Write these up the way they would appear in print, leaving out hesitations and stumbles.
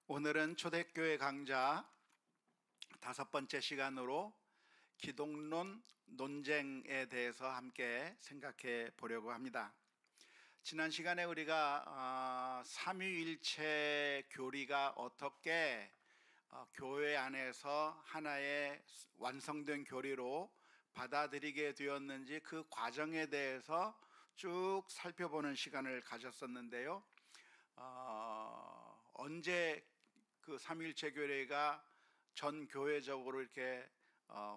오늘은 초대교회 강좌 5번째 시간으로 기독론 논쟁에 대해서 함께 생각해 보려고 합니다. 지난 시간에 우리가 삼위일체 교리가 어떻게 교회 안에서 하나의 완성된 교리로 받아들이게 되었는지 그 과정에 대해서 쭉 살펴보는 시간을 가졌었는데요. 언제 그 삼위일체 교회가 전 교회적으로 이렇게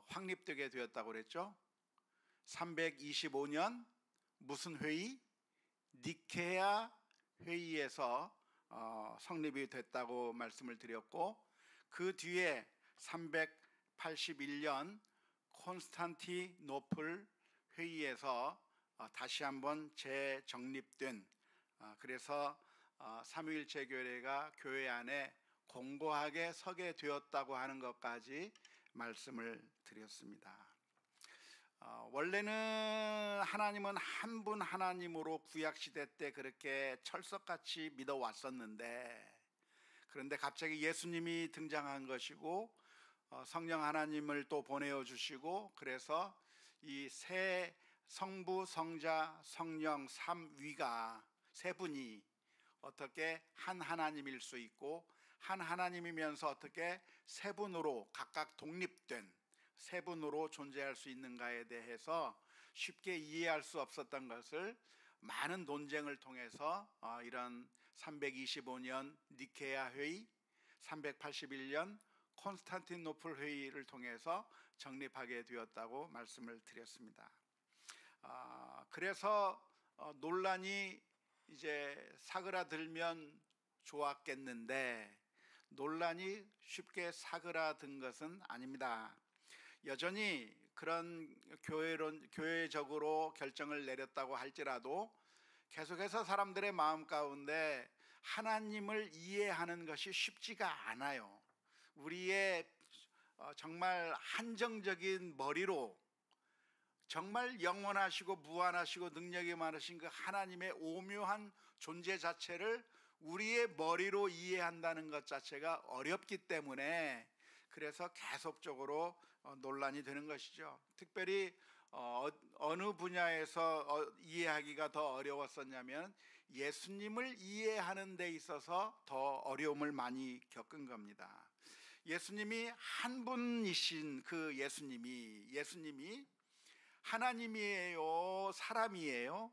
확립되게 되었다고 그랬죠? 325년 무슨 회의? 니케아 회의에서 성립이 됐다고 말씀을 드렸고, 그 뒤에 381년 콘스탄티노플 회의에서 다시 한번 재정립된, 그래서 삼위일체 교회가 교회 안에 공고하게 서게 되었다고 하는 것까지 말씀을 드렸습니다. 원래는 하나님은 한 분 하나님으로 구약시대 때 그렇게 철석같이 믿어왔었는데, 그런데 갑자기 예수님이 등장한 것이고 성령 하나님을 또 보내어 주시고, 그래서 이 세 성부, 성자, 성령 삼위가 세 분이 어떻게 한 하나님일 수 있고, 한 하나님이면서 어떻게 세 분으로 각각 독립된 세 분으로 존재할 수 있는가에 대해서 쉽게 이해할 수 없었던 것을 많은 논쟁을 통해서 이런 325년 니케아 회의, 381년 콘스탄티노플 회의를 통해서 정립하게 되었다고 말씀을 드렸습니다. 그래서 논란이 이제 사그라들면 좋았겠는데, 논란이 쉽게 사그라든 것은 아닙니다. 여전히 그런 교회적으로 결정을 내렸다고 할지라도 계속해서 사람들의 마음 가운데 하나님을 이해하는 것이 쉽지가 않아요. 우리의 정말 한정적인 머리로 정말 영원하시고 무한하시고 능력이 많으신 그 하나님의 오묘한 존재 자체를 우리의 머리로 이해한다는 것 자체가 어렵기 때문에, 그래서 계속적으로 논란이 되는 것이죠. 특별히 어느 분야에서 이해하기가 더 어려웠었냐면 예수님을 이해하는 데 있어서 더 어려움을 많이 겪은 겁니다. 예수님이 한 분이신 그 예수님이 하나님이에요, 사람이에요?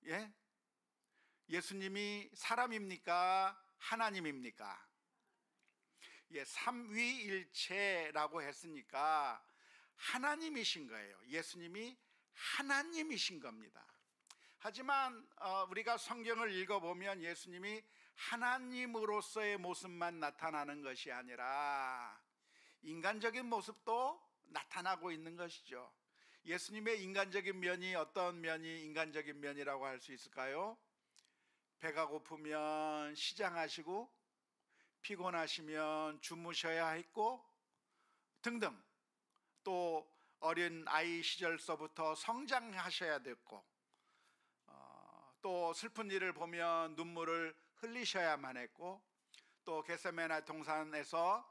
예? 예수님이 사람입니까? 하나님입니까? 예, 삼위일체라고 했으니까 하나님이신 거예요. 예수님이 하나님이신 겁니다. 하지만 우리가 성경을 읽어보면 예수님이 하나님으로서의 모습만 나타나는 것이 아니라 인간적인 모습도 나타나고 있는 것이죠. 예수님의 인간적인 면이 어떤 면이 인간적인 면이라고 할 수 있을까요? 배가 고프면 시장하시고, 피곤하시면 주무셔야 했고 등등, 또 어린 아이 시절서부터 성장하셔야 됐고, 또 슬픈 일을 보면 눈물을 흘리셔야만 했고, 또 겟세마네 동산에서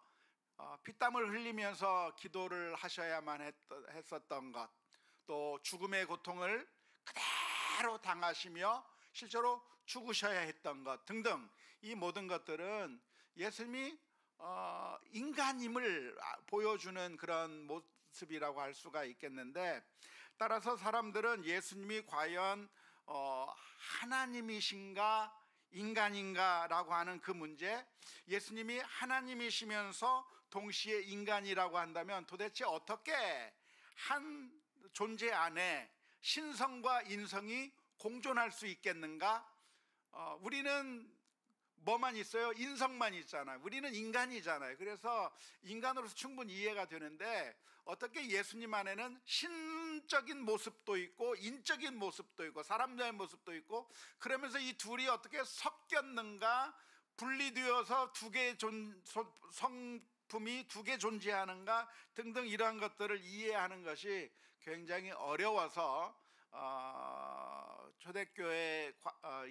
피땀을 흘리면서 기도를 하셔야만 했었던 것, 또 죽음의 고통을 그대로 당하시며 실제로 죽으셔야 했던 것 등등, 이 모든 것들은 예수님이 인간임을 보여주는 그런 모습이라고 할 수가 있겠는데, 따라서 사람들은 예수님이 과연 하나님이신가 인간인가 라고 하는 그 문제, 예수님이 하나님이시면서 동시에 인간이라고 한다면 도대체 어떻게 한 존재 안에 신성과 인성이 공존할 수 있겠는가? 우리는 뭐만 있어요? 인성만 있잖아요. 우리는 인간이잖아요. 그래서 인간으로서 충분히 이해가 되는데, 어떻게 예수님 안에는 신적인 모습도 있고 인적인 모습도 있고 사람의 모습도 있고, 그러면서 이 둘이 어떻게 섞였는가, 분리되어서 두 개의 성품이 두 개 존재하는가 등등, 이러한 것들을 이해하는 것이 굉장히 어려워서 초대교회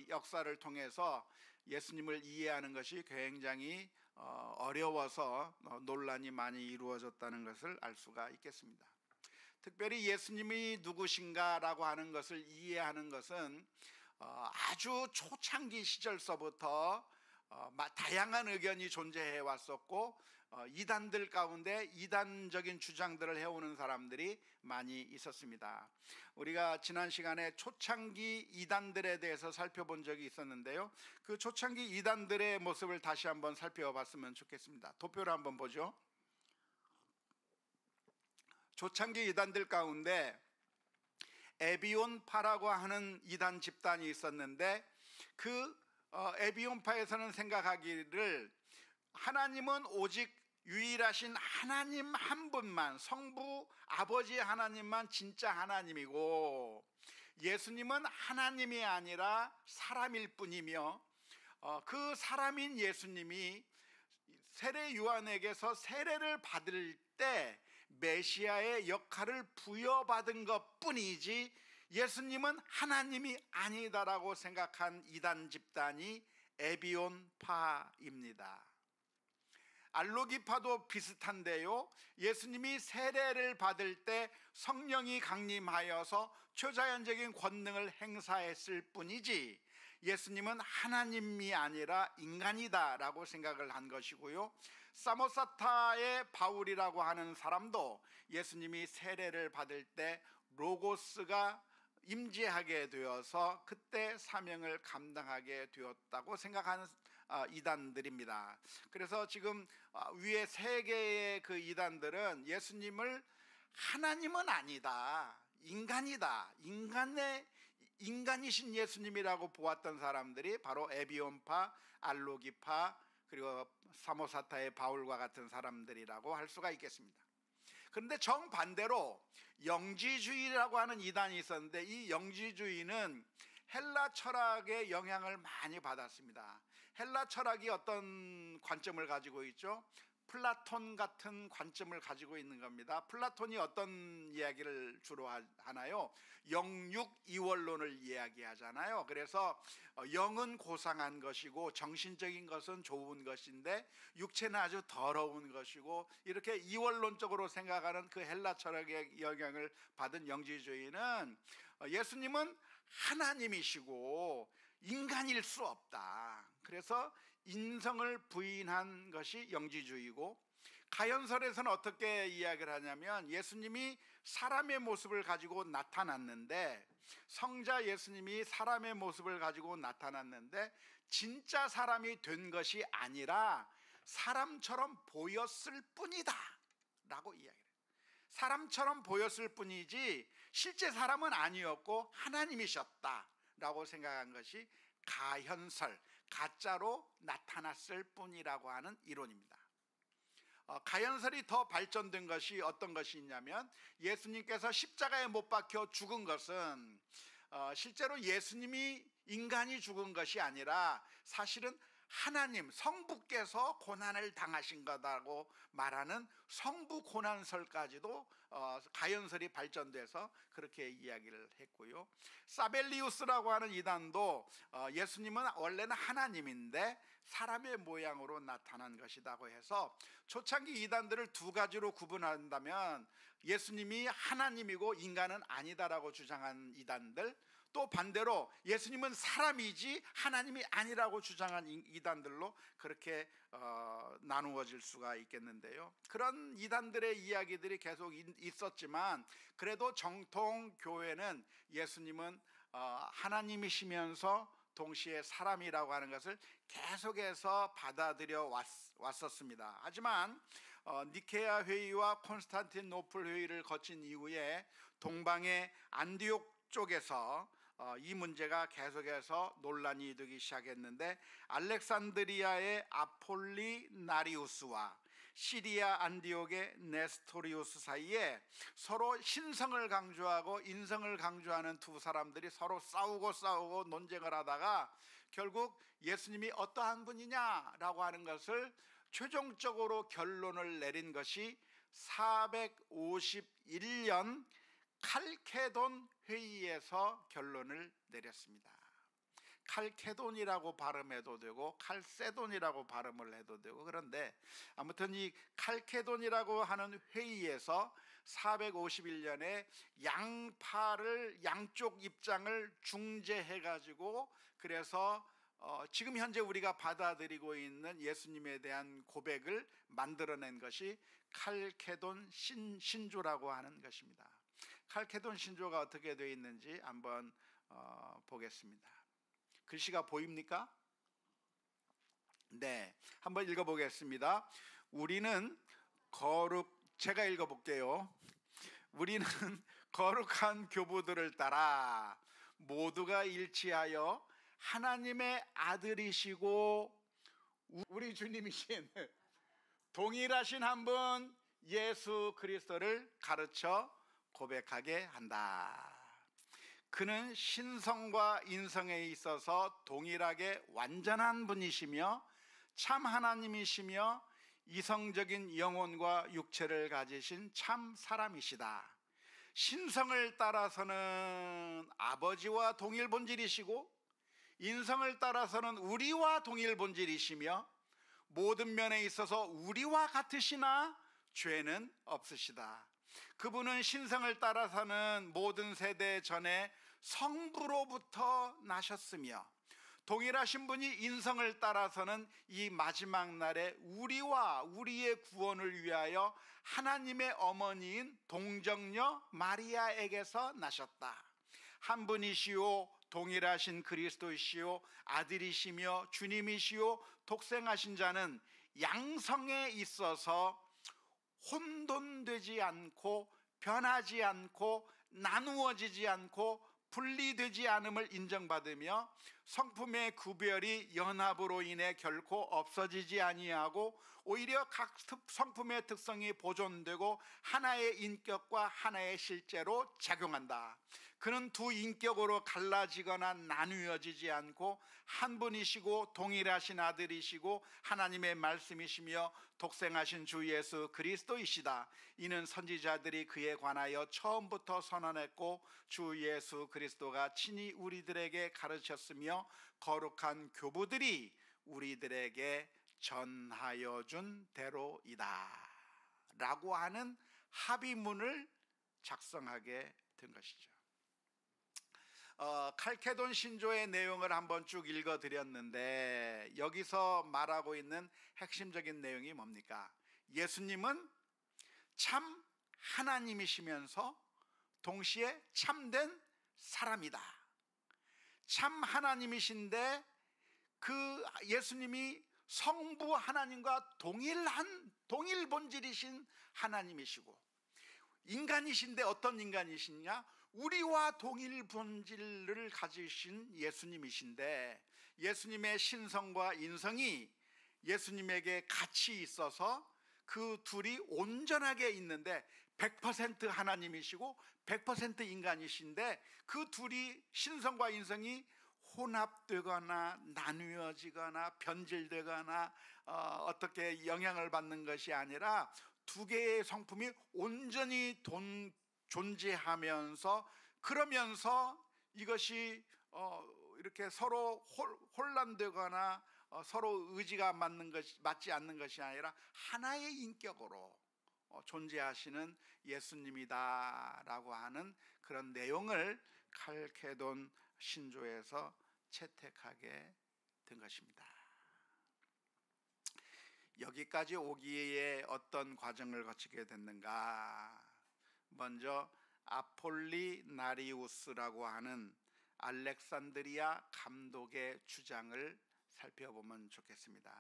역사를 통해서 예수님을 이해하는 것이 굉장히 어려워서 논란이 많이 이루어졌다는 것을 알 수가 있겠습니다. 특별히 예수님이 누구신가라고 하는 것을 이해하는 것은 아주 초창기 시절서부터 다양한 의견이 존재해 왔었고 이단들 가운데 이단적인 주장들을 해오는 사람들이 많이 있었습니다. 우리가 지난 시간에 초창기 이단들에 대해서 살펴본 적이 있었는데요, 그 초창기 이단들의 모습을 다시 한번 살펴봤으면 좋겠습니다. 도표를 한번 보죠. 초창기 이단들 가운데 에비온파라고 하는 이단 집단이 있었는데, 그 에비온파에서는 생각하기를 하나님은 오직 유일하신 하나님 한 분만, 성부 아버지 하나님만 진짜 하나님이고, 예수님은 하나님이 아니라 사람일 뿐이며 그 사람인 예수님이 세례 요한에게서 세례를 받을 때 메시아의 역할을 부여받은 것 뿐이지 예수님은 하나님이 아니다라고 생각한 이단 집단이 에비온파입니다. 알로기파도 비슷한데요, 예수님이 세례를 받을 때 성령이 강림하여서 초자연적인 권능을 행사했을 뿐이지 예수님은 하나님이 아니라 인간이다 라고 생각을 한 것이고요, 사모사타의 바울이라고 하는 사람도 예수님이 세례를 받을 때 로고스가 임재하게 되어서 그때 사명을 감당하게 되었다고 생각하는 이단들입니다. 그래서 지금 위에 세 개의 그 이단들은 예수님을 하나님은 아니다, 인간이다, 인간이신 예수님이라고 보았던 사람들이 바로 에비온파, 알로기파, 그리고 사모사타의 바울과 같은 사람들이라고 할 수가 있겠습니다. 그런데 정반대로 영지주의라고 하는 이단이 있었는데, 이 영지주의는 헬라 철학의 영향을 많이 받았습니다. 헬라 철학이 어떤 관점을 가지고 있죠? 플라톤 같은 관점을 가지고 있는 겁니다. 플라톤이 어떤 이야기를 주로 하나요? 영육이원론을 이야기하잖아요. 그래서 영은 고상한 것이고 정신적인 것은 좋은 것인데 육체는 아주 더러운 것이고, 이렇게 이원론적으로 생각하는 그 헬라 철학의 영향을 받은 영지주의는 예수님은 하나님이시고 인간일 수 없다, 그래서 인성을 부인한 것이 영지주의고, 가연설에서는 어떻게 이야기를 하냐면 예수님이 사람의 모습을 가지고 나타났는데, 성자 예수님이 사람의 모습을 가지고 나타났는데 진짜 사람이 된 것이 아니라 사람처럼 보였을 뿐이다 라고 이야기해요. 사람처럼 보였을 뿐이지 실제 사람은 아니었고 하나님이셨다 라고 생각한 것이 가현설, 가짜로 나타났을 뿐이라고 하는 이론입니다. 가연설이 더 발전된 것이 어떤 것이 있냐면, 예수님께서 십자가에 못 박혀 죽은 것은 실제로 예수님이 인간이 죽은 것이 아니라 사실은 하나님 성부께서 고난을 당하신 거다고 말하는 성부 고난설까지도 가연설이 발전돼서 그렇게 이야기를 했고요, 사벨리우스라고 하는 이단도 예수님은 원래는 하나님인데 사람의 모양으로 나타난 것이라고 해서 초창기 이단들을 두 가지로 구분한다면 예수님이 하나님이고 인간은 아니다라고 주장한 이단들, 또 반대로 예수님은 사람이지 하나님이 아니라고 주장한 이단들로 그렇게 나누어질 수가 있겠는데요, 그런 이단들의 이야기들이 계속 있었지만 그래도 정통 교회는 예수님은 하나님이시면서 동시에 사람이라고 하는 것을 계속해서 받아들여 왔었습니다. 하지만 니케아 회의와 콘스탄티노플 회의를 거친 이후에 동방의 안디옥 쪽에서 이 문제가 계속해서 논란이 되기 시작했는데, 알렉산드리아의 아폴리나리우스와 시리아 안디옥의 네스토리우스 사이에 서로 신성을 강조하고 인성을 강조하는 두 사람들이 서로 싸우고 논쟁을 하다가 결국 예수님이 어떠한 분이냐라고 하는 것을 최종적으로 결론을 내린 것이 451년 칼케돈 회의에서 결론을 내렸습니다. 칼케돈이라고 발음해도 되고 칼세돈이라고 발음을 해도 되고, 그런데 아무튼 이 칼케돈이라고 하는 회의에서 451년에 양쪽 입장을 중재해 가지고, 그래서 지금 현재 우리가 받아들이고 있는 예수님에 대한 고백을 만들어낸 것이 칼케돈 신조라고 하는 것입니다. 칼케돈 신조가 어떻게 되어 있는지 한번 보겠습니다. 글씨가 보입니까? 네, 한번 읽어보겠습니다. 제가 읽어볼게요. 우리는 거룩한 교부들을 따라 모두가 일치하여 하나님의 아들이시고 우리 주님이신 동일하신 한 분 예수 그리스도를 가르쳐 고백하게 한다. 그는 신성과 인성에 있어서 동일하게 완전한 분이시며 참 하나님이시며 이성적인 영혼과 육체를 가지신 참 사람이시다. 신성을 따라서는 아버지와 동일 본질이시고 인성을 따라서는 우리와 동일 본질이시며 모든 면에 있어서 우리와 같으시나 죄는 없으시다. 그분은 신성을 따라서는 모든 세대 전에 성부로부터 나셨으며 동일하신 분이 인성을 따라서는 이 마지막 날에 우리와 우리의 구원을 위하여 하나님의 어머니인 동정녀 마리아에게서 나셨다. 한 분이시요 동일하신 그리스도이시요 아들이시며 주님이시요 독생하신 자는 양성에 있어서 혼돈되지 않고 변하지 않고 나누어지지 않고 분리되지 않음을 인정받으며 성품의 구별이 연합으로 인해 결코 없어지지 아니하고 오히려 각 성품의 특성이 보존되고 하나의 인격과 하나의 실제로 작용한다. 그는 두 인격으로 갈라지거나 나누어지지 않고 한 분이시고 동일하신 아들이시고 하나님의 말씀이시며 독생하신 주 예수 그리스도이시다. 이는 선지자들이 그에 관하여 처음부터 선언했고 주 예수 그리스도가 친히 우리들에게 가르쳤으며 거룩한 교부들이 우리들에게 전하여 준 대로이다 라고 하는 합의문을 작성하게 된 것이죠. 칼케돈 신조의 내용을 한번 쭉 읽어드렸는데 여기서 말하고 있는 핵심적인 내용이 뭡니까? 예수님은 참 하나님이시면서 동시에 참된 사람이다. 참 하나님이신데 그 예수님이 성부 하나님과 동일 본질이신 하나님이시고, 인간이신데 어떤 인간이시냐? 우리와 동일 본질을 가지신 예수님이신데 예수님의 신성과 인성이 예수님에게 같이 있어서 그 둘이 온전하게 있는데 100% 하나님이시고 100% 인간이신데 그 둘이 신성과 인성이 혼합되거나 나누어지거나 변질되거나 어떻게 영향을 받는 것이 아니라 두 개의 성품이 온전히 존재하면서, 그러면서 이것이 이렇게 서로 혼란되거나 서로 의지가 맞지 않는 것이 아니라 하나의 인격으로 존재하시는 예수님이다라고 하는 그런 내용을 칼케돈 신조에서 채택하게 된 것입니다. 여기까지 오기에 어떤 과정을 거치게 됐는가? 먼저 아폴리나리우스라고 하는 알렉산드리아 감독의 주장을 살펴보면 좋겠습니다.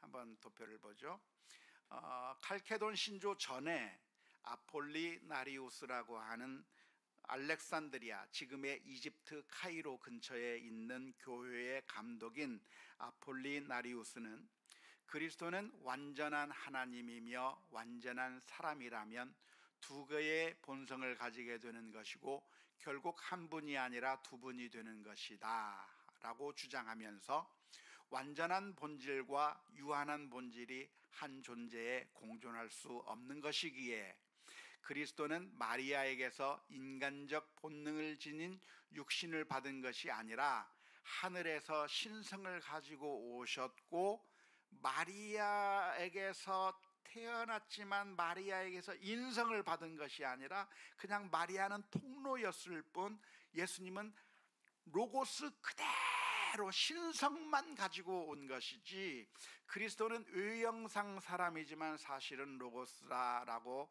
한번 도표를 보죠. 칼케돈 신조 전에 아폴리나리우스라고 하는 알렉산드리아, 지금의 이집트 카이로 근처에 있는 교회의 감독인 아폴리나리우스는 그리스도는 완전한 하나님이며 완전한 사람이라면 두 개의 본성을 가지게 되는 것이고 결국 한 분이 아니라 두 분이 되는 것이다 라고 주장하면서 완전한 본질과 유한한 본질이 한 존재에 공존할 수 없는 것이기에 그리스도는 마리아에게서 인간적 본능을 지닌 육신을 받은 것이 아니라 하늘에서 신성을 가지고 오셨고, 마리아에게서 태어났지만 마리아에게서 인성을 받은 것이 아니라 그냥 마리아는 통로였을 뿐, 예수님은 로고스 그대로 신성만 가지고 온 것이지, 그리스도는 의형상 사람이지만 사실은 로고스라라고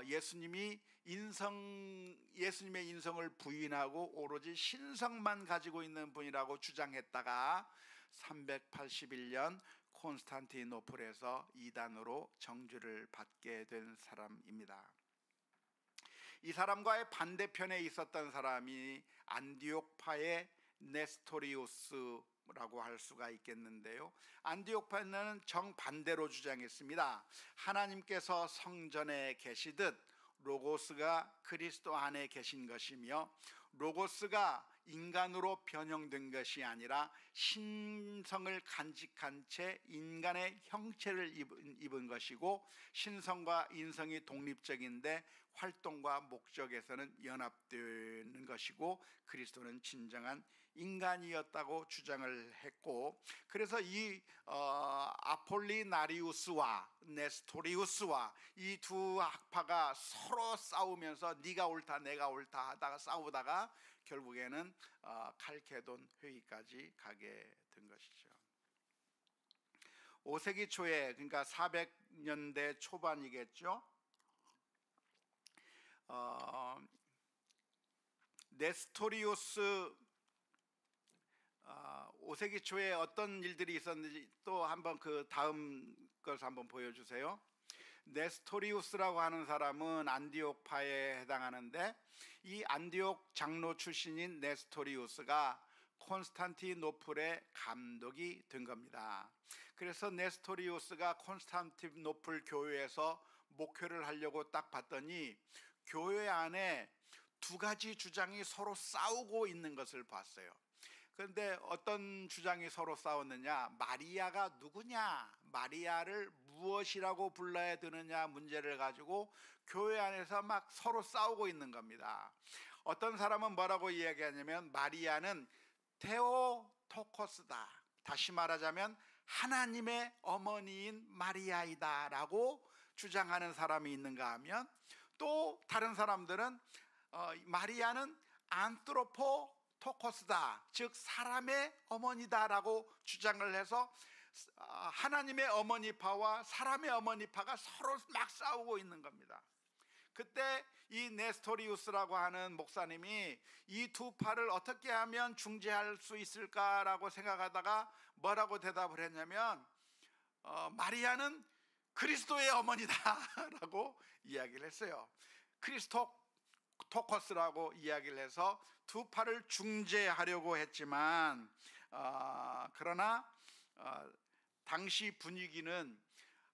예수님의 인성을 부인하고 오로지 신성만 가지고 있는 분이라고 주장했다가 381년 콘스탄티노플에서 이단으로 정죄를 받게 된 사람입니다. 이 사람과의 반대편에 있었던 사람이 안디옥파의 네스토리우스라고 할 수가 있겠는데요, 안디옥파는 정반대로 주장했습니다. 하나님께서 성전에 계시듯 로고스가 그리스도 안에 계신 것이며, 로고스가 인간으로 변형된 것이 아니라 신성을 간직한 채 인간의 형체를 입은 것이고, 신성과 인성이 독립적인데 활동과 목적에서는 연합되는 것이고, 그리스도는 진정한 인간이었다고 주장을 했고, 그래서 이 아폴리나리우스와 네스토리우스와 이 두 학파가 서로 싸우면서 네가 옳다 내가 옳다 하다가 싸우다가 결국에는 칼케돈 회의까지 가게 된 것이죠. 5세기 초에, 그러니까 400년대 초반이겠죠, 네스토리우스 5세기 초에 어떤 일들이 있었는지 또 한번 그 다음 것을 한번 보여주세요. 네스토리우스라고 하는 사람은 안디옥파에 해당하는데, 이 안디옥 장로 출신인 네스토리우스가 콘스탄티노플의 감독이 된 겁니다. 그래서 네스토리우스가 콘스탄티노플 교회에서 목회를 하려고 딱 봤더니 교회 안에 두 가지 주장이 서로 싸우고 있는 것을 봤어요. 그런데 어떤 주장이 서로 싸웠느냐, 마리아가 누구냐, 마리아를 무엇이라고 불러야 되느냐 문제를 가지고 교회 안에서 막 서로 싸우고 있는 겁니다. 어떤 사람은 뭐라고 이야기하냐면, 마리아는 테오토코스다, 다시 말하자면 하나님의 어머니인 마리아이다 라고 주장하는 사람이 있는가 하면, 또 다른 사람들은 마리아는 안트로포토코스다, 즉 사람의 어머니다라고 주장을 해서 하나님의 어머니파와 사람의 어머니파가 서로 막 싸우고 있는 겁니다. 그때 이 네스토리우스라고 하는 목사님이 이 두 파를 어떻게 하면 중재할 수 있을까라고 생각하다가 뭐라고 대답을 했냐면, 마리아는 그리스도의 어머니다 라고 이야기를 했어요. 크리스토토커스라고 이야기를 해서 두 파를 중재하려고 했지만, 그러나 당시 분위기는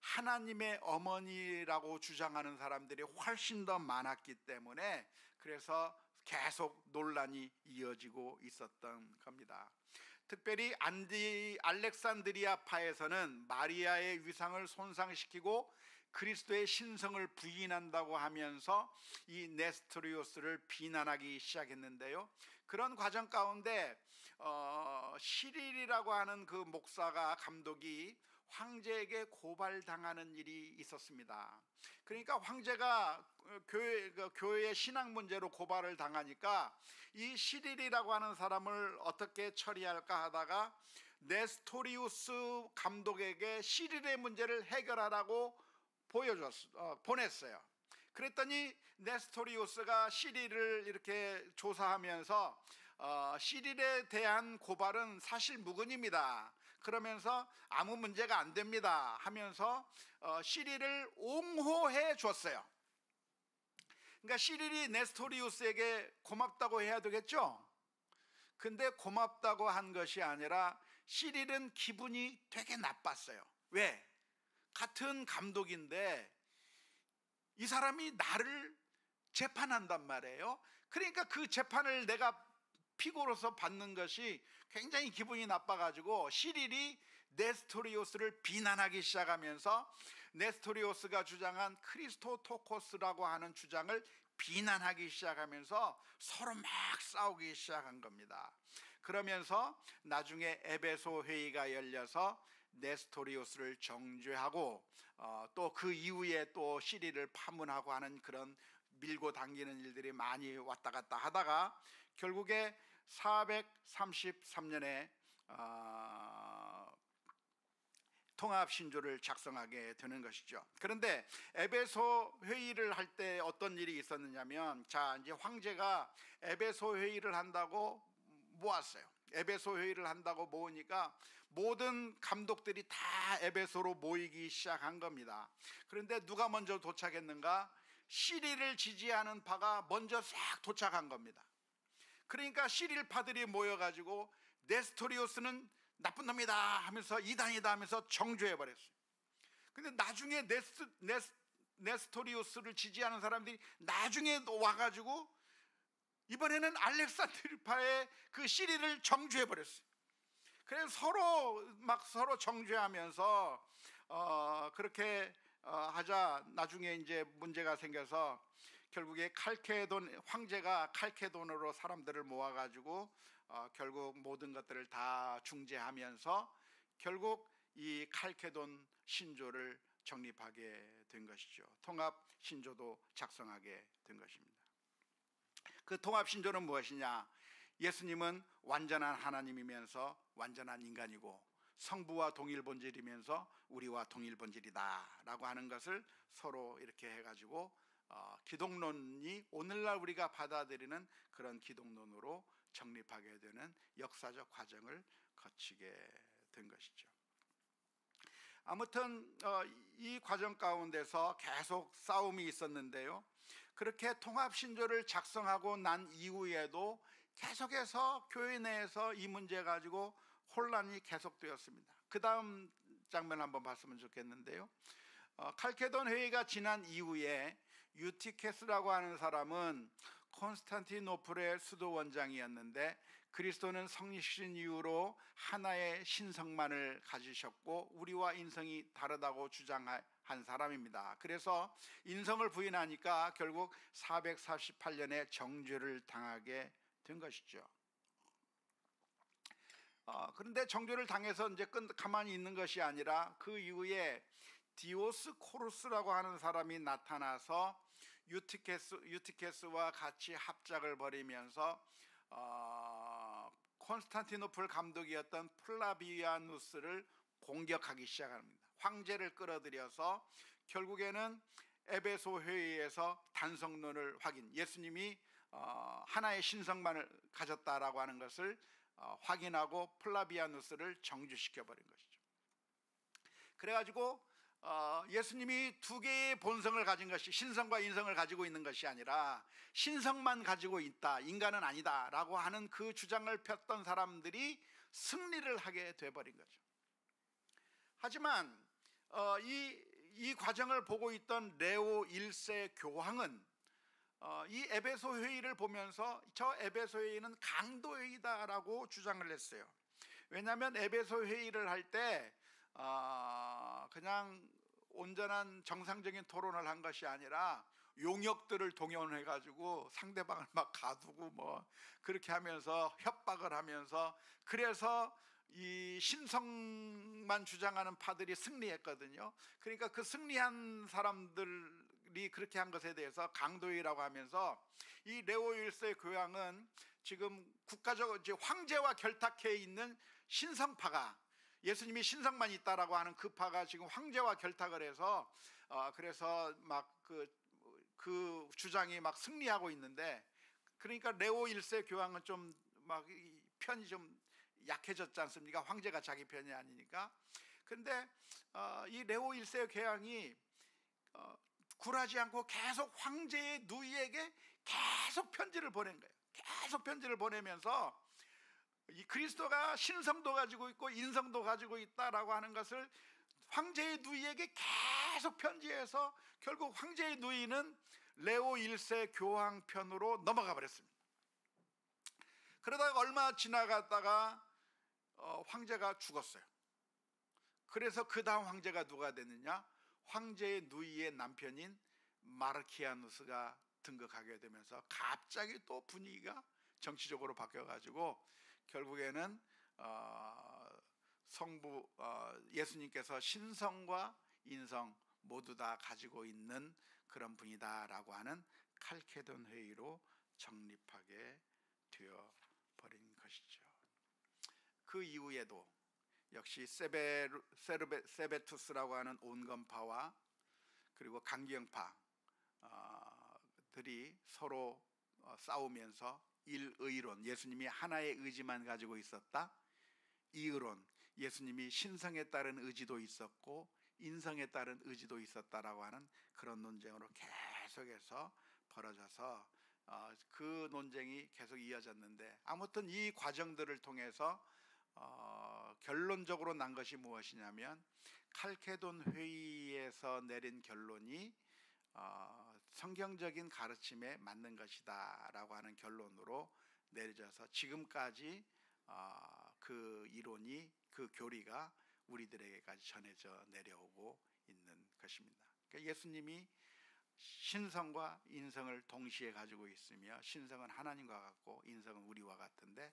하나님의 어머니라고 주장하는 사람들이 훨씬 더 많았기 때문에, 그래서 계속 논란이 이어지고 있었던 겁니다. 특별히 알렉산드리아파에서는 마리아의 위상을 손상시키고 그리스도의 신성을 부인한다고 하면서 이 네스토리우스를 비난하기 시작했는데요, 그런 과정 가운데 시릴이라고 하는 그 목사가, 감독이 황제에게 고발당하는 일이 있었습니다. 그러니까 황제가 교회의 신앙 문제로 고발을 당하니까 이 시릴이라고 하는 사람을 어떻게 처리할까 하다가 네스토리우스 감독에게 시릴의 문제를 해결하라고 보냈어요. 그랬더니 네스토리우스가 시릴을 이렇게 조사하면서 시릴에 대한 고발은 사실 무근입니다, 그러면서 아무 문제가 안 됩니다 하면서 시릴을 옹호해 줬어요. 그러니까 시릴이 네스토리우스에게 고맙다고 해야 되겠죠. 근데 고맙다고 한 것이 아니라 시릴은 기분이 되게 나빴어요. 왜? 같은 감독인데 이 사람이 나를 재판한단 말이에요. 그러니까 그 재판을 내가 피고로서 받는 것이 굉장히 기분이 나빠가지고 시릴이 네스토리우스를 비난하기 시작하면서 네스토리오스가 주장한 크리스토토코스라고 하는 주장을 비난하기 시작하면서 서로 막 싸우기 시작한 겁니다. 그러면서 나중에 에베소 회의가 열려서 네스토리오스를 정죄하고 또 그 이후에 또 시리를 파문하고 하는 그런 밀고 당기는 일들이 많이 왔다 갔다 하다가 결국에 433년에 통합신조를 작성하게 되는 것이죠. 그런데 에베소 회의를 할 때 어떤 일이 있었느냐면, 자, 이제 황제가 에베소 회의를 한다고 모았어요. 에베소 회의를 한다고 모으니까 모든 감독들이 다 에베소로 모이기 시작한 겁니다. 그런데 누가 먼저 도착했는가? 시리를 지지하는 파가 먼저 싹 도착한 겁니다. 그러니까 시릴파들이 모여가지고 네스토리오스는 나쁜 놈이다 하면서 이단이다 하면서 정죄해버렸어요. 근데 나중에 네스토리오스를 지지하는 사람들이 나중에 와가지고 이번에는 알렉산드리파의 그 시리를 정죄해버렸어요. 그래서 서로 정죄하면서 그렇게 하자 나중에 이제 문제가 생겨서 결국에 황제가 칼케돈으로 사람들을 모아가지고 결국 모든 것들을 다 중재하면서 결국 이 칼케돈 신조를 정립하게 된 것이죠. 통합 신조도 작성하게 된 것입니다. 그 통합 신조는 무엇이냐? 예수님은 완전한 하나님이면서 완전한 인간이고 성부와 동일 본질이면서 우리와 동일 본질이다 라고 하는 것을 서로 이렇게 해가지고 기독론이 오늘날 우리가 받아들이는 그런 기독론으로 정립하게 되는 역사적 과정을 거치게 된 것이죠. 아무튼 이 과정 가운데서 계속 싸움이 있었는데요, 그렇게 통합신조를 작성하고 난 이후에도 계속해서 교회 내에서 이 문제 가지고 혼란이 계속되었습니다. 그 다음 장면 한번 봤으면 좋겠는데요, 칼케돈 회의가 지난 이후에 유티케스라고 하는 사람은 콘스탄티노플의 수도 원장이었는데 그리스도는 성리신 이후로 하나의 신성만을 가지셨고 우리와 인성이 다르다고 주장한 사람입니다. 그래서 인성을 부인하니까 결국 448년에 정죄를 당하게 된 것이죠. 그런데 정죄를 당해서 이제 가만히 있는 것이 아니라 그 이후에 디오스코루스라고 하는 사람이 나타나서 유티케스와 같이 합작을 벌이면서 콘스탄티노플 감독이었던 플라비아누스를 공격하기 시작합니다. 황제를 끌어들여서 결국에는 에베소 회의에서 단성론을 확인, 예수님이 하나의 신성만을 가졌다라고 하는 것을 확인하고 플라비아누스를 정죄시켜 버린 것이죠. 그래가지고 예수님이 두 개의 본성을 가진 것이, 신성과 인성을 가지고 있는 것이 아니라 신성만 가지고 있다, 인간은 아니다 라고 하는 그 주장을 폈던 사람들이 승리를 하게 돼버린 거죠. 하지만 이 과정을 보고 있던 레오 1세 교황은 이 에베소 회의를 보면서 저 에베소 회의는 강도 회의다라고 주장을 했어요. 왜냐하면 에베소 회의를 할 때 그냥 온전한 정상적인 토론을 한 것이 아니라 용역들을 동원해 가지고 상대방을 막 가두고 뭐 그렇게 하면서 협박을 하면서, 그래서 이 신성만 주장하는 파들이 승리했거든요. 그러니까 그 승리한 사람들이 그렇게 한 것에 대해서 강도회의라고 하면서 이 레오 1세 교황은 지금 국가적 황제와 결탁해 있는 신성파가, 예수님이 신성만 있다라고 하는 그 파가 지금 황제와 결탁을 해서 그래서 막 그 주장이 막 승리하고 있는데, 그러니까 레오 1세 교황은 좀 막 편이 좀 약해졌지 않습니까? 황제가 자기 편이 아니니까. 근데 이 레오 1세 교황이 굴하지 않고 계속 황제의 누이에게 계속 편지를 보낸 거예요. 계속 편지를 보내면서 이 그리스도가 신성도 가지고 있고 인성도 가지고 있다라고 하는 것을 황제의 누이에게 계속 편지해서 결국 황제의 누이는 레오 1세 교황 편으로 넘어가 버렸습니다. 그러다가 얼마 지나갔다가 황제가 죽었어요. 그래서 그 다음 황제가 누가 됐느냐? 황제의 누이의 남편인 마르키아누스가 등극하게 되면서 갑자기 또 분위기가 정치적으로 바뀌어가지고 결국에는 성부 예수님께서 신성과 인성 모두 다 가지고 있는 그런 분이다라고 하는 칼케돈 회의로 정립하게 되어 버린 것이죠. 그 이후에도 역시 세베투스라고 하는 온건파와 그리고 강경파들이 서로 싸우면서 일의론, 예수님이 하나의 의지만 가지고 있었다. 이의론, 예수님이 신성에 따른 의지도 있었고 인성에 따른 의지도 있었다라고 하는 그런 논쟁으로 계속해서 벌어져서 그 논쟁이 계속 이어졌는데, 아무튼 이 과정들을 통해서 결론적으로 난 것이 무엇이냐면 칼케돈 회의에서 내린 결론이 성경적인 가르침에 맞는 것이다 라고 하는 결론으로 내려져서 지금까지 그 이론이, 그 교리가 우리들에게까지 전해져 내려오고 있는 것입니다. 그러니까 예수님이 신성과 인성을 동시에 가지고 있으며, 신성은 하나님과 같고 인성은 우리와 같은데,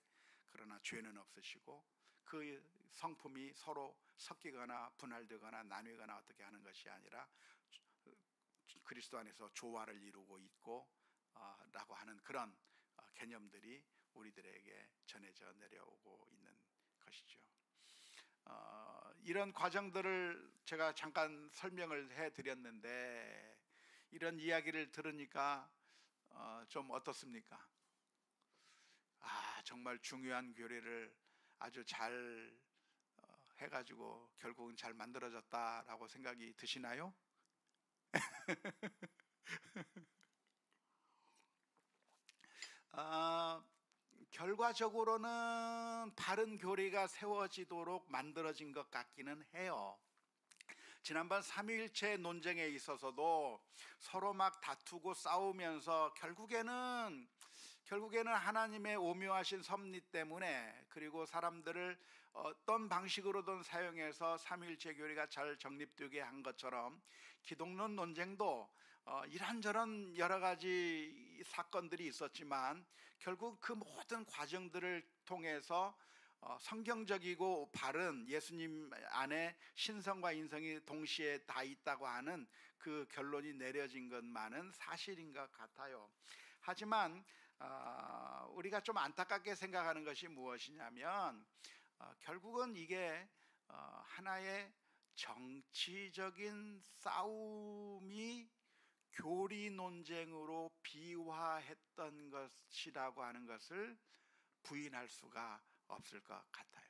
그러나 죄는 없으시고 그 성품이 서로 섞이거나 분할되거나 나뉘거나 어떻게 하는 것이 아니라 그리스도 안에서 조화를 이루고 있고 라고 하는 그런 개념들이 우리들에게 전해져 내려오고 있는 것이죠. 이런 과정들을 제가 잠깐 설명을 해드렸는데, 이런 이야기를 들으니까 좀 어떻습니까? 정말 중요한 교리를 아주 잘 해가지고 결국은 잘 만들어졌다라고 생각이 드시나요? 결과적으로는 바른 교리가 세워지도록 만들어진 것 같기는 해요. 지난번 삼위일체 논쟁에 있어서도 서로 막 다투고 싸우면서 결국에는 하나님의 오묘하신 섭리 때문에, 그리고 사람들을 어떤 방식으로든 사용해서 삼위일체 교리가 잘 정립되게 한 것처럼 기독론 논쟁도 이런저런 여러 가지 사건들이 있었지만 결국 그 모든 과정들을 통해서 성경적이고 바른 예수님 안에 신성과 인성이 동시에 다 있다고 하는 그 결론이 내려진 것만은 사실인 것 같아요. 하지만 우리가 좀 안타깝게 생각하는 것이 무엇이냐면 결국은 이게 하나의 정치적인 싸움이 교리 논쟁으로 비화했던 것이라고 하는 것을 부인할 수가 없을 것 같아요.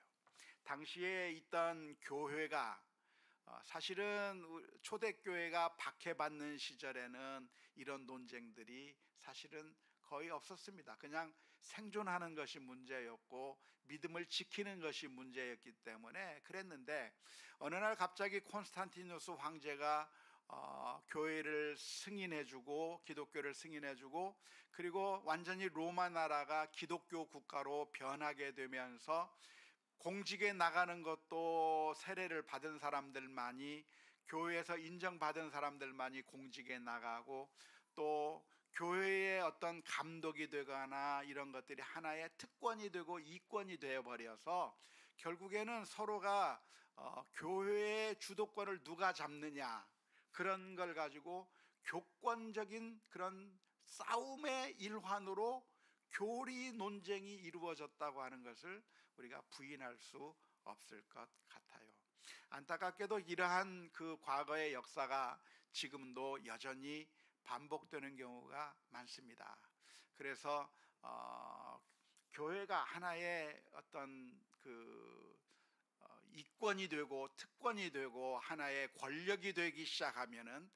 당시에 있던 교회가 사실은 초대교회가 박해받는 시절에는 이런 논쟁들이 사실은 거의 없었습니다. 그냥 생존하는 것이 문제였고 믿음을 지키는 것이 문제였기 때문에 그랬는데, 어느 날 갑자기 콘스탄티누스 황제가 교회를 승인해주고 기독교를 승인해주고, 그리고 완전히 로마 나라가 기독교 국가로 변하게 되면서 공직에 나가는 것도 세례를 받은 사람들만이, 교회에서 인정받은 사람들만이 공직에 나가고, 또 교회의 어떤 감독이 되거나 이런 것들이 하나의 특권이 되고 이권이 되어버려서 결국에는 서로가 교회의 주도권을 누가 잡느냐, 그런 걸 가지고 교권적인 그런 싸움의 일환으로 교리 논쟁이 이루어졌다고 하는 것을 우리가 부인할 수 없을 것 같아요. 안타깝게도 이러한 그 과거의 역사가 지금도 여전히 반복되는 경우가 많습니다. 그래서 교회가 하나의 어떤 그 이권이 되고 특권이 되고 하나의 권력이 되기 시작하면은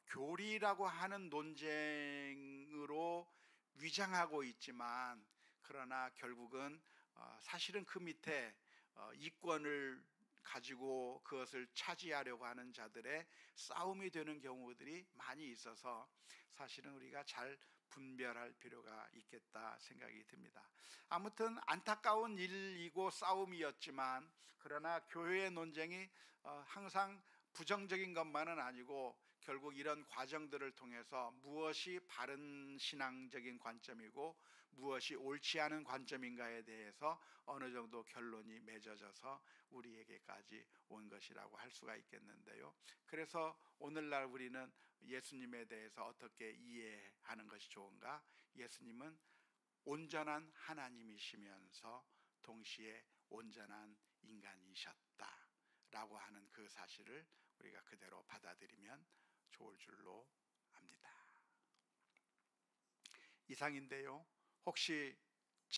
교리라고 하는 논쟁으로 위장하고 있지만, 그러나 결국은 사실은 그 밑에 이권을 가지고 그것을 차지하려고 하는 자들의 싸움이 되는 경우들이 많이 있어서 사실은 우리가 잘 분별할 필요가 있겠다 생각이 듭니다. 아무튼 안타까운 일이고 싸움이었지만, 그러나 교회의 논쟁이 항상 부정적인 것만은 아니고 결국 이런 과정들을 통해서 무엇이 바른 신앙적인 관점이고 무엇이 옳지 않은 관점인가에 대해서 어느 정도 결론이 맺어져서 우리에게까지 온 것이라고 할 수가 있겠는데요. 그래서 오늘날 우리는 예수님에 대해서 어떻게 이해하는 것이 좋은가? 예수님은 온전한 하나님이시면서 동시에 온전한 인간이셨다라고 하는 그 사실을 우리가 그대로 받아들이면 좋을 줄로 압니다. 이상인데요. 혹시